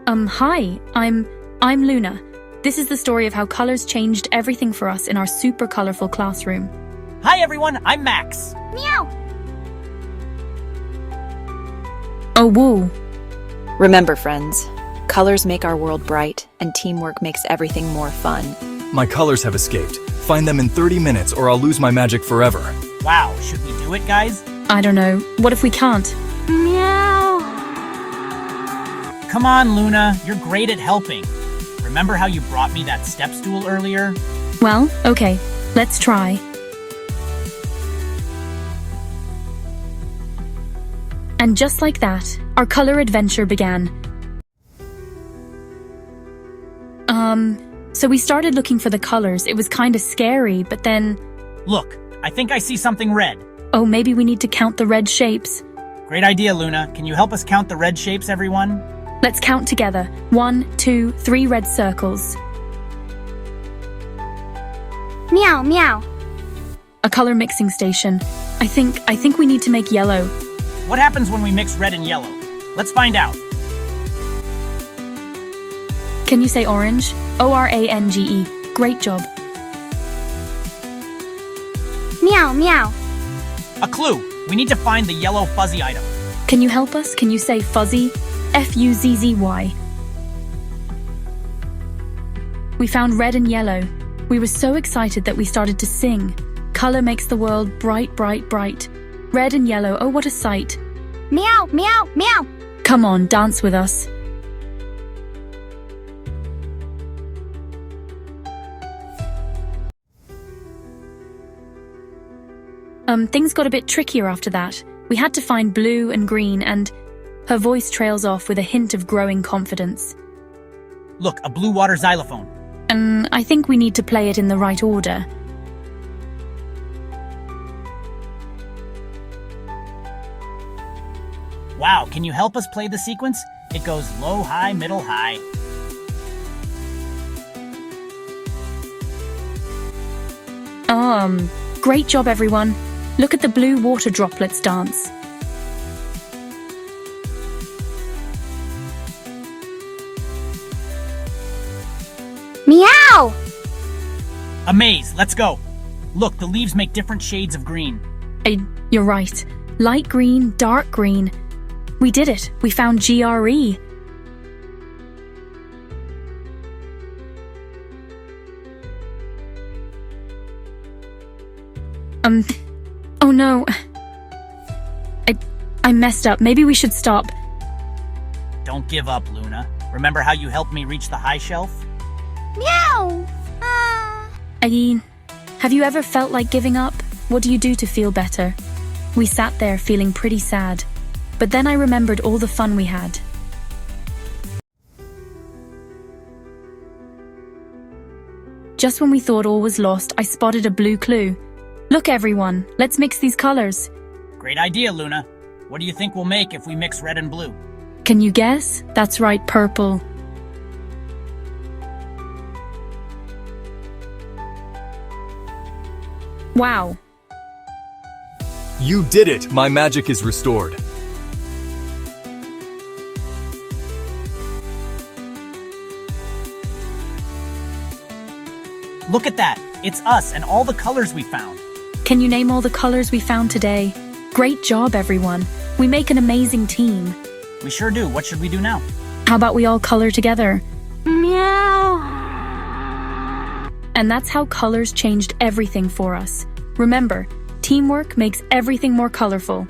Hi, I'm Luna. This is the story of how colors changed everything for us in our super colorful classroom. Hi everyone, I'm Max. Meow. Oh, whoa. Remember, friends, colors make our world bright, and teamwork makes everything more fun. My colors have escaped. Find them in 30 minutes or I'll lose my magic forever. Wow, should we do it, guys? I don't know. What if we can't? Meow. Come on, Luna, you're great at helping. Remember how you brought me that step stool earlier? Well, okay. Let's try. And just like that, our color adventure began. So we started looking for the colors. It was kinda scary, but then... Look, I think I see something red. Oh, maybe we need to count the red shapes. Great idea, Luna. Can you help us count the red shapes, everyone? Let's count together. 1, 2, 3 red circles. Meow, meow. A color mixing station. I think we need to make yellow. What happens when we mix red and yellow? Let's find out. Can you say orange? O-R-A-N-G-E. Great job. Meow, meow. A clue. We need to find the yellow fuzzy item. Can you help us? Can you say fuzzy? F-U-Z-Z-Y. We found red and yellow. We were so excited that we started to sing. Color makes the world bright, bright, bright. Red and yellow, oh what a sight. Meow, meow, meow. Come on, dance with us. Things got a bit trickier after that. We had to find blue and green, and her voice trails off with a hint of growing confidence. Look, a blue water xylophone. I think we need to play it in the right order. Wow, can you help us play the sequence? It goes low, high, middle, high. Great job, everyone. Look at the blue water droplets dance. Meow. A maze, let's go. Look, the leaves make different shades of green. You're right. Light green, dark green. We did it. We found GRE. Oh no. I messed up. Maybe we should stop. Don't give up, Luna. Remember how you helped me reach the high shelf? Meow. Have you ever felt like giving up? What do you do to feel better? We sat there feeling pretty sad. But then I remembered all the fun we had. Just when we thought all was lost, I spotted a blue clue. Look, everyone, let's mix these colors. Great idea, Luna. What do you think we'll make if we mix red and blue? Can you guess? That's right, purple. Wow. You did it! My magic is restored. Look at that! It's us and all the colors we found. Can you name all the colors we found today? Great job, everyone. We make an amazing team. We sure do. What should we do now? How about we all color together? Meow. And that's how colors changed everything for us. Remember, teamwork makes everything more colorful.